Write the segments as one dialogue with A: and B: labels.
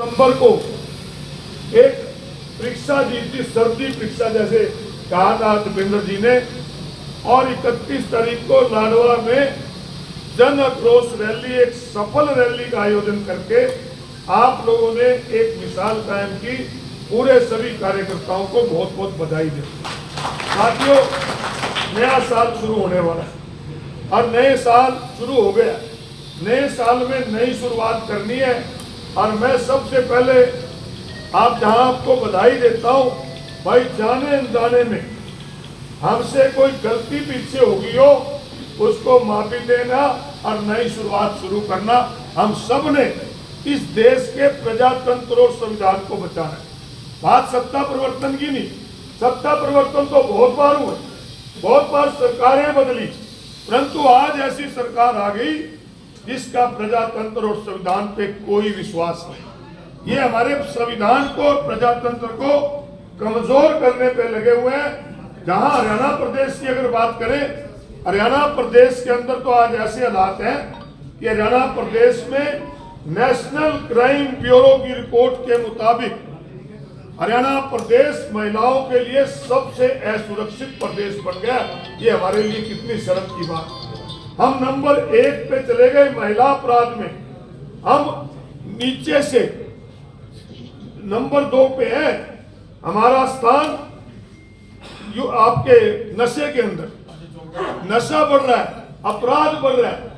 A: सितंबर को एक परीक्षा दी थी, सर्दी परीक्षा जैसे कहा था दीपेंद्र जी ने, और 31 तारीख को लाडवा में जन आक्रोश रैली, एक सफल रैली का आयोजन करके आप लोगों ने एक मिसाल कायम की। पूरे सभी कार्यकर्ताओं को बहुत बहुत बधाई देते हैं। साथियों, नया साल शुरू होने वाला है और नए साल शुरू हो गया। नए साल में नई शुरुआत करनी है और मैं सबसे पहले आपको बधाई देता हूं। भाई, जाने अनजाने में हमसे कोई गलती पीछे होगी हो, उसको माफी देना और नई शुरुआत शुरू करना। हम सब ने इस देश के प्रजातंत्र और संविधान को बचाना है। बात सत्ता परिवर्तन की नहीं, सत्ता परिवर्तन तो बहुत बार हुआ, बहुत बार सरकारें बदली, परंतु आज ऐसी सरकार आ गई जिसका प्रजातंत्र और संविधान पे कोई विश्वास नहीं। ये हमारे संविधान को और प्रजातंत्र को कमजोर करने पे लगे हुए हैं। जहां हरियाणा प्रदेश की अगर बात करें, हरियाणा प्रदेश के अंदर तो आज ऐसे हालात हैं कि हरियाणा प्रदेश में नेशनल क्राइम ब्यूरो की रिपोर्ट के मुताबिक हरियाणा प्रदेश महिलाओं के लिए सबसे असुरक्षित प्रदेश बन गया। ये हमारे लिए कितनी शर्म की बात है। हम नंबर 1 पे चले गए महिला अपराध में, हम नीचे से नंबर 2 पे है। हमारा स्थान आपके नशे के अंदर, नशा बढ़ रहा है, अपराध बढ़ रहा है।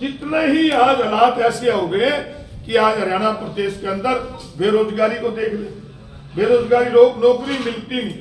A: कितने ही आज हालात ऐसे हो गए कि आज हरियाणा प्रदेश के अंदर बेरोजगारी को देख ले, बेरोजगारी लोग, नौकरी मिलती नहीं,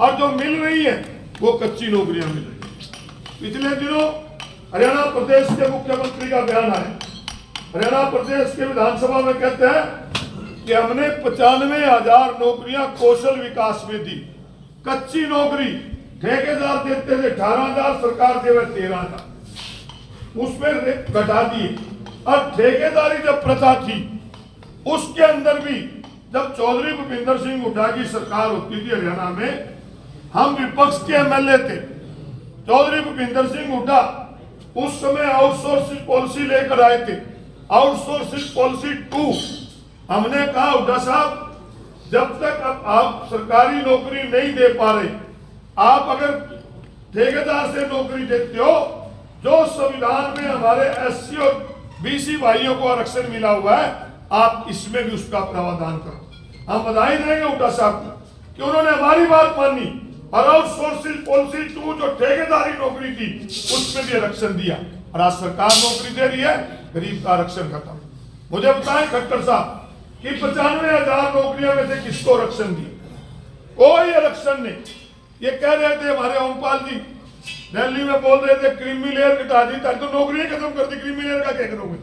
A: और जो मिल रही है वो कच्ची नौकरियां मिल रही। पिछले दिनों हरियाणा प्रदेश के मुख्यमंत्री का बयान आया। हरियाणा प्रदेश के विधानसभा में कहते हैं कि हमने 95,000 नौकरियां कौशल विकास में दी। कच्ची नौकरी ठेकेदार देते थे 18,000, सरकार देवे 13,000, उसमें घटा दिए। और ठेकेदारी जब प्रथा थी उसके अंदर भी, जब चौधरी भूपिंदर सिंह हुड्डा की सरकार होती थी हरियाणा में, हम विपक्ष के एमएलए थे। चौधरी भूपिंदर सिंह हुड्डा उस समय आउटसोर्सिंग पॉलिसी लेकर आए थे, आउटसोर्सिंग पॉलिसी 2। हमने कहा, हुड्डा साहब, जब तक आप सरकारी नौकरी नहीं दे पा रहे, आप अगर ठेकेदार से नौकरी देते हो, जो संविधान में हमारे एससी और बीसी भाइयों को आरक्षण मिला हुआ है, आप इसमें भी उसका प्रावधान करो। हम बधाई देंगे हुड्डा साहब को कि उन्होंने हमारी बात मानी और आउटसोर्सिंग पॉलिसी 2 जो ठेकेदारी नौकरी थी उसमें भी आरक्षण दिया, और आज सरकार नौकरी दे रही है, गरीब का आरक्षण खत्म। मुझे बताएं खट्टर साहब कि 95,000 नौकरियों में से किसको आरक्षण दिया? कोई आरक्षण नहीं। ये कह रहे थे हमारे ओमपाल जी, दिल्ली में बोल रहे थे क्रीमी लेयर घटा दी, तो नौकरियां खत्म कर दी। क्रीमी लेयर का क्या करोगे?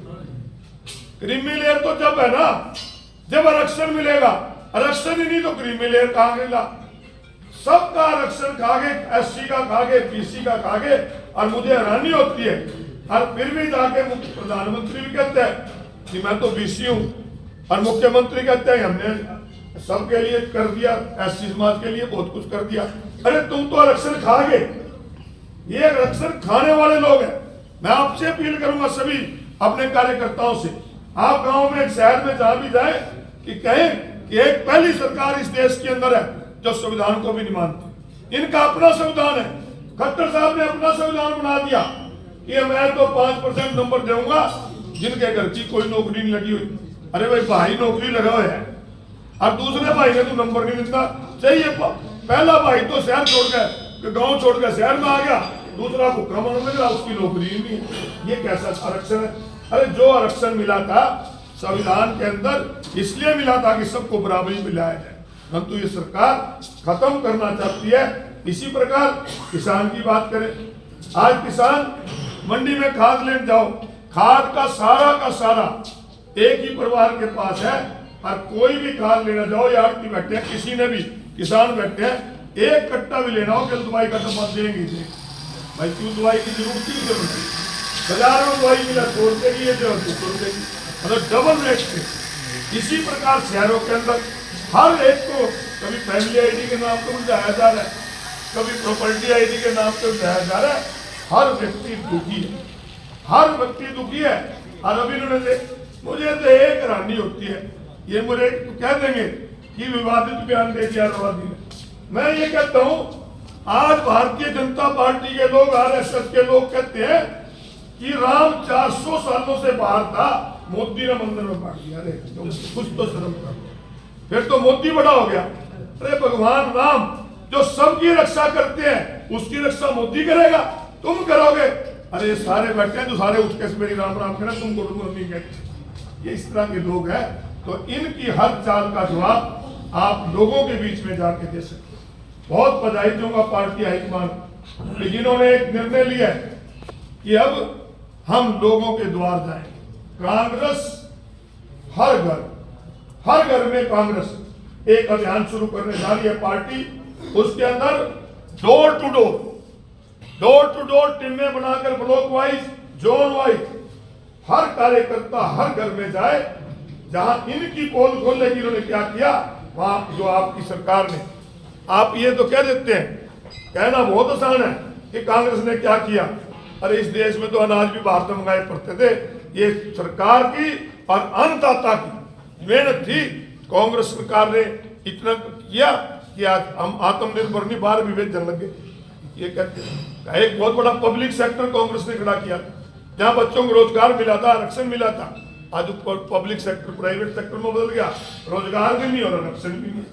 A: क्रीमी लेयर तो जब है ना, जब आरक्षण मिलेगा। आरक्षण ही नहीं तो क्रीमी लेयर कहां मिला? सबका आरक्षण खा गए, एससी का खा गए, बीसी का खा गए। और मुझे हैरानी होती है, और फिर भी जाके प्रधानमंत्री भी कहते हैं कि मैं तो बीसी हूं, और मुख्यमंत्री कहते हैं हमने सबके लिए कर दिया, एससी समाज के लिए बहुत कुछ कर दिया। अरे तुम तो आरक्षण खा गए, ये आरक्षण खाने वाले लोग हैं। मैं आपसे अपील करूंगा सभी अपने कार्यकर्ताओं से, आप गांव में, शहर में जहां भी जाए, कि कहें कि एक पहली सरकार इस देश के अंदर है जो संविधान को भी नहीं मानती। इनका अपना संविधान है। खट्टर साहब ने अपना संविधान बना दिया कि मैं तो 5% नंबर दूंगा जिनके घर की कोई नौकरी नहीं लगी हुई। अरे भाई नौकरी लगा हुआ है और दूसरे भाई ने तो नंबर नहीं देता। चाहिए पहला भाई तो शहर छोड़ गया, गांव छोड़ कर शहर में आ गया, दूसरा भूखा मरने लगा, उसकी नौकरी ही नहीं है। ये कैसा आरक्षण है? अरे जो आरक्षण मिला था संविधान के अंदर इसलिए मिला था कि सबको बराबरी में लाया जाए, परंतु ये सरकार खत्म करना चाहती है। इसी प्रकार किसान की बात करें, आज किसान मंडी में खाद लेने जाओ, खाद का सारा एक ही परिवार के पास है, और कोई भी खाद लेना जाओ, या आड़ती बैठे हैं, किसी ने भी किसान बैठे हैं, एक कट्टा भी लेना हो कि दवाई का डब्बा देंगे। भाई क्यों दवाई की जरूरत की जरूरत है? बाजार में दवाई मिला 100 रुपए की, 200 रुपए की, मतलब डबल रेट पे। इसी प्रकार शहरों के अंदर हर एक को कभी फैमिली आईडी के नाम पर बुझाया जा रहा है, कभी प्रॉपर्टी आईडी के नाम पर बुझाया जा रहा है। हर व्यक्ति दुखी है, हर व्यक्ति दुखी है। और अभी उन्होंने मुझे तो एक हैरानी होती है, ये मुझे कह देंगे कि विवादित बयान दे दिया अरोड़ा जी ने। मैं ये कहता हूं, आज भारतीय जनता पार्टी के लोग, आरएसएस के लोग कहते हैं कि राम 400 सालों से बाहर था, मोदी ने मंदिर में बांट दिया। अरे कुछ तो शर्म करो, फिर तो मोदी बड़ा हो गया। अरे भगवान राम जो सबकी रक्षा करते हैं, उसकी रक्षा मोदी करेगा, तुम करोगे? अरे सारे बैठे हैं जो सारे उठ के मेरी राम राम करें, तुम गुरु नहीं कहते। ये इस तरह के लोग हैं। तो इनकी हर चाल का जवाब आप लोगों के बीच में जाके दे सकते। बहुत बधाई दूंगा पार्टी हाईकमान कि जिन्होंने एक निर्णय लिया है कि अब हम लोगों के द्वार जाएंगे। कांग्रेस हर घर में कांग्रेस एक अभियान शुरू करने जा रही है पार्टी। उसके अंदर डोर टू डोर टीमें बनाकर ब्लॉक वाइज, जोन वाइज हर कार्यकर्ता हर घर में जाए। जहां इनकी पोल खोलने की इन्होंने क्या किया, वहां जो आपकी सरकार ने, आप ये तो कह देते हैं, कहना बहुत आसान है कि कांग्रेस ने क्या किया। अरे इस देश में तो अनाज भी बाहर से मंगाए पड़ते थे। ये सरकार की और अन्नदाता की मेहनत थी। कांग्रेस सरकार ने इतना किया कि आज हम आत्मनिर्भर नहीं, बाहर भी बेचने लगे। ये कहते हैं एक बहुत बड़ा पब्लिक सेक्टर कांग्रेस ने खड़ा किया, जहां बच्चों को रोजगार मिला था, आरक्षण मिला था। आज पब्लिक सेक्टर प्राइवेट सेक्टर में बदल गया, रोजगार भी नहीं और आरक्षण भी नहीं।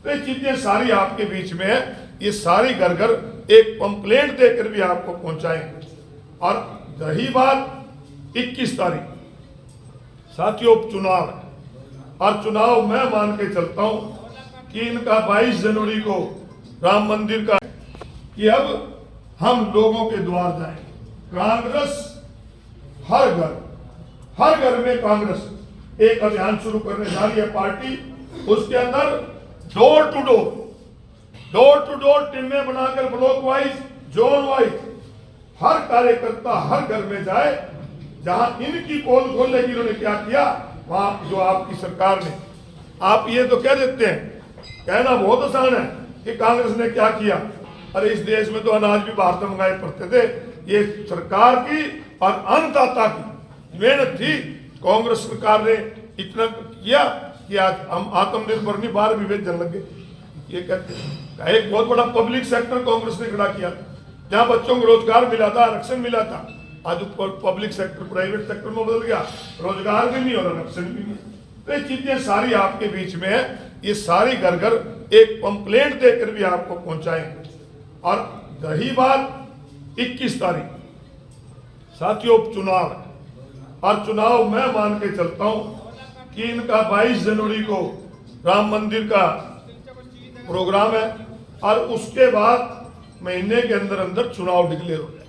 A: तो ये चीजें सारी आपके बीच में है। ये सारी घर घर एक कंप्लेंट देकर भी आपको पहुंचाएंगे। और रही बात 21 तारीख, साथियों चुनाव है, और चुनाव मैं मान के चलता हूं कि इनका 22 जनवरी को राम मंदिर का कि अब हम लोगों के द्वार जाएंगे। कांग्रेस हर घर में कांग्रेस एक अभियान शुरू करने जा रही है पार्टी। उसके अंदर डोर टू डोर टीमें बनाकर ब्लॉक वाइज, जोन वाइज हर कार्यकर्ता हर घर में जाए। जहां इनकी पोल खोलने की इन्होंने क्या किया, वहां जो आपकी सरकार ने, आप ये तो कह देते हैं, कहना बहुत आसान है कि कांग्रेस ने क्या किया। अरे इस देश में तो अनाज भी बाहर से मंगाए पड़ते थे। ये सरकार की और अन्नदाता की मेहनत थी। कांग्रेस सरकार ने इतना किया कि आज हम आत्मनिर्भर नहीं, बाहर भी बेचने लगे। ये कहते हैं एक बहुत बड़ा पब्लिक सेक्टर कांग्रेस ने खड़ा किया, जहां बच्चों को रोजगार मिला था, आरक्षण मिला था। आज पब्लिक सेक्टर प्राइवेट सेक्टर में बदल गया, रोजगार भी नहीं और आरक्षण भी नहीं। तो ये चीजें सारी आपके बीच में है। ये सारी घर घर एक कंप्लेंट देकर भी आपको पहुंचाएंगे। और रही बात 21 तारीख, साथियों चुनाव है, और चुनाव मैं मान के चलता हूं कि इनका 22 जनवरी को राम मंदिर का प्रोग्राम है, और उसके बाद महीने के अंदर अंदर चुनाव डिक्लेयर हो जाए।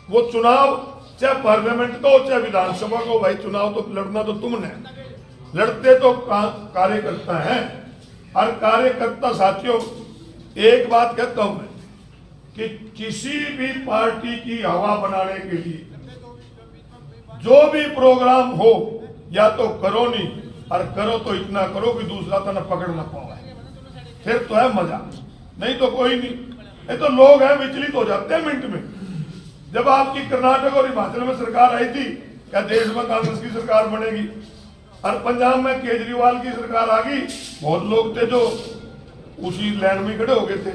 A: वो चुनाव चाहे पार्लियामेंट का हो चाहे विधानसभा का हो, भाई चुनाव तो लड़ना तो तुमने, लड़ते तो कार्यकर्ता हैं। और कार्यकर्ता साथियों, एक बात कहता हूं मैं कि किसी भी पार्टी की हवा बनाने के लिए जो भी प्रोग्राम हो, या तो करो नहीं, और करो तो इतना करो कि दूसरा तो न पकड़ ना पाए, फिर तो है मजा, नहीं तो कोई नहीं। ये तो लोग हैं विचलित हो जाते हैं मिनट में। जब आपकी कर्नाटक और हिमाचल में सरकार आई थी, क्या देश में कांग्रेस की सरकार बनेगी? और पंजाब में केजरीवाल की सरकार आ गई, बहुत लोग थे जो उसी लाइन में खड़े हो गए थे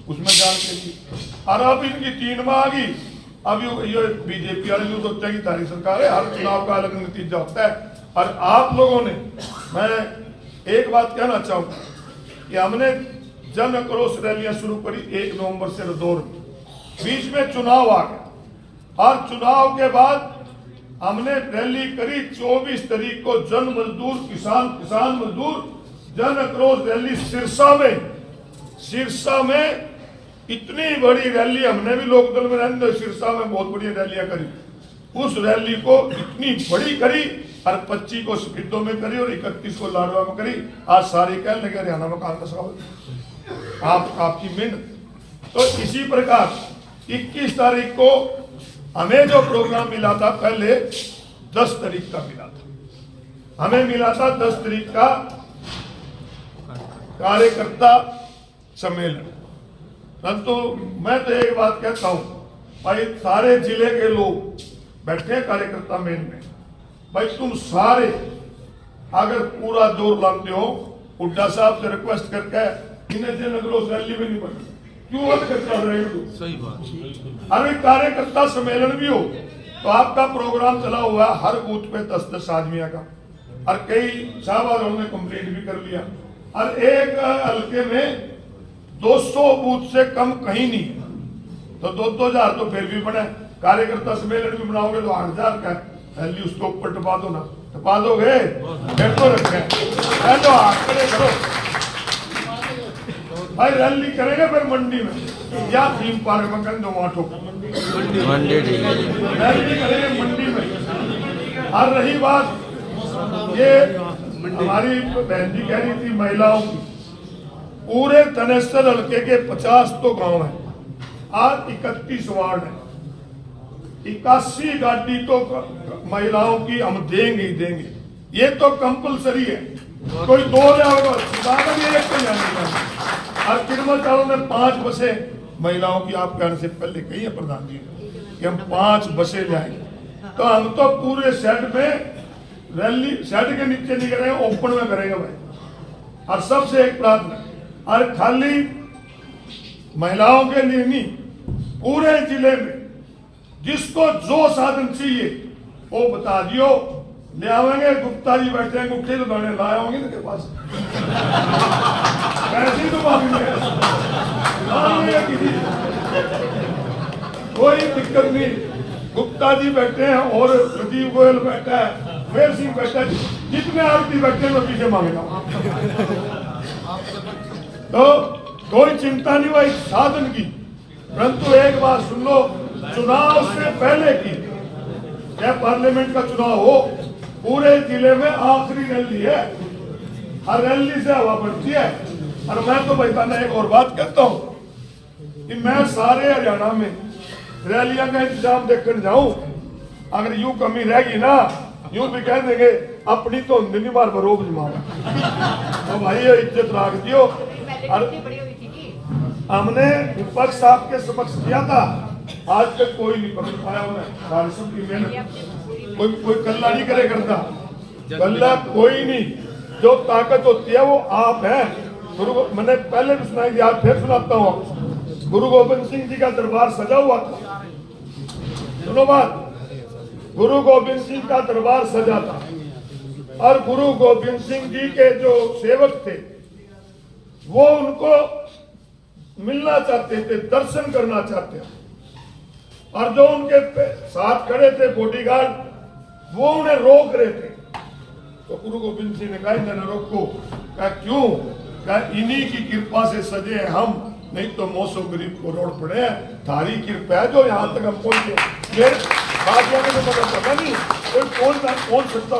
A: उसमें जान के लिए। और अब इनकी 3 माह आ गई। अब ये बीजेपी वाले जो सोचा कि तारी सरकार है, हर चुनाव का अलग नतीजा होता है। और आप लोगों ने, मैं एक बात कहना चाहूंगा कि हमने जन आक्रोश रैलियां शुरू करी 1 नवंबर से 2 बीच में चुनाव आ गया, और चुनाव के बाद हमने रैली करी 24 तारीख को जन मजदूर किसान मजदूर जन आक्रोश रैली सिरसा में इतनी बड़ी रैली। हमने भी लोकदल में रहने सिरसा में बहुत बड़ी रैलियां करी। उस रैली को इतनी बड़ी करी, और 25 को स्पीडो में करी और 31 को लाडवा में करी। आज सारी कहने लगे हरियाणा में कांग्रेस का आपकी मेहनत। तो इसी प्रकार 21 तारीख को हमें जो प्रोग्राम मिला था, पहले 10 तारीख का मिला था। हमें मिला था 10 तारीख का कार्यकर्ता सम्मेलन। परंतु मैं तो एक बात कहता हूं, भाई सारे जिले के लोग बैठे कार्यकर्ता मेल में, भाई तुम सारे अगर पूरा जोर लाते हो, हुड्डा साहब से रिक्वेस्ट करके इन्हें से नगरों से रैली भी नहीं बनी, क्यों मत कर चल रहे हो?
B: सही बात।
A: अरे कार्यकर्ता सम्मेलन भी हो तो आपका प्रोग्राम चला हुआ है हर बूथ पे 10-10 आदमियों का, और कई शाहबाजों ने कंप्लीट भी कर लिया, और एक हल्के में 200 बूथ से कम कहीं नहीं, तो 2-2 तो फिर भी बने। कार्यकर्ता सम्मेलन भी बनाओगे तो 8,000 का रैली उसके ऊपर टपा दो ना, टपा दोगे फिर तो रखे तो हाथ खड़े करो भाई। रैली करेंगे फिर मंडी में या थीम पार्क में कर दो, वहां ठोक
B: मंडी ठीक है।
A: रैली करेंगे मंडी में। और रही बात ये हमारी बहन जी कह रही थी महिलाओं की, पूरे तनेसर हल्के के 50 तो गांव है, आज 31 वार्ड है, 81 गाड़ी तो महिलाओं की हम देंगे ही देंगे, ये तो कंपलसरी है, कोई 2 जाओगे एक तो जाने। और किरमल चारों ने 5 बसें महिलाओं की आपके आने से पहले कही है प्रधान जी कि हम 5 बसें लाएंगे, तो हम तो पूरे सेट में रैली सेट के नीचे नहीं करेंगे, ओपन में करेंगे भाई। और सबसे एक प्रार्थना, और खाली महिलाओं के लिए नहीं, पूरे जिले में जिसको जो साधन चाहिए वो बता दियो, ले आवेंगे। गुप्ता जी बैठे हैं, गुप्ते तो गाने लाए होंगे इनके पास पैसे तो मांगेंगे, कोई दिक्कत नहीं। गुप्ता जी बैठे हैं और राजीव गोयल बैठा है, वेर सिंह बैठा है, जितने आरती बैठे हैं मैं पीछे मांगेगा। तो कोई चिंता नहीं हुआ इस साधन की, परंतु एक बात सुन लो, चुनाव से पहले की चाहे पार्लियामेंट का चुनाव हो, पूरे जिले में आखिरी रैली है, हर रैली से हवा बढ़ती है। और मैं तो भाई ताना एक और बात कहता हूं कि मैं सारे हरियाणा में रैलियां का इंतजाम देखकर जाऊं, अगर यूं कमी रहेगी ना, यूं भी कह देंगे अपनी तो नहीं बार बरोब जमाना, तो भाई ये इज्जत रख दियो। और हमने विपक्ष आपके समक्ष किया था, आज तक कोई नहीं पकड़ पाया उन्हें, राजस्व की मेहनत कोई कल्ला नहीं करे करता, कल्ला कोई नहीं, जो ताकत होती है वो आप है। मैंने पहले भी सुनाई थी, आज फिर सुनाता हूँ। गुरु गोविंद सिंह जी का दरबार सजा हुआ था, सुनो बात, गुरु गोविंद सिंह का दरबार सजा था, और गुरु गोविंद सिंह जी के जो सेवक थे वो उनको मिलना चाहते थे, दर्शन करना चाहते थे, और जो उनके साथ खड़े थे बॉडीगार्ड वो उन्हें रोक रहे थे। तो गुरु गोविंद सिंह ने कहा इन्हें रोको, कहा क्यों? कहा इन्हीं की कृपा से सजे हैं हम, नहीं तो मौसो गरीब को रोड पड़े हैं, थारी कृपा है जो यहाँ तक हम पहुंचे। फिर बात में तो पता पता नहीं कौन सकता,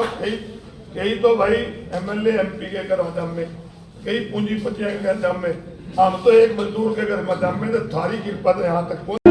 A: कई तो भाई MLA MP के घर मदाम में, कई पूंजीपतियों के घर में, हम तो एक मजदूर के घर मदाम में, तो थारी कृपा तो यहाँ तक पहुंच।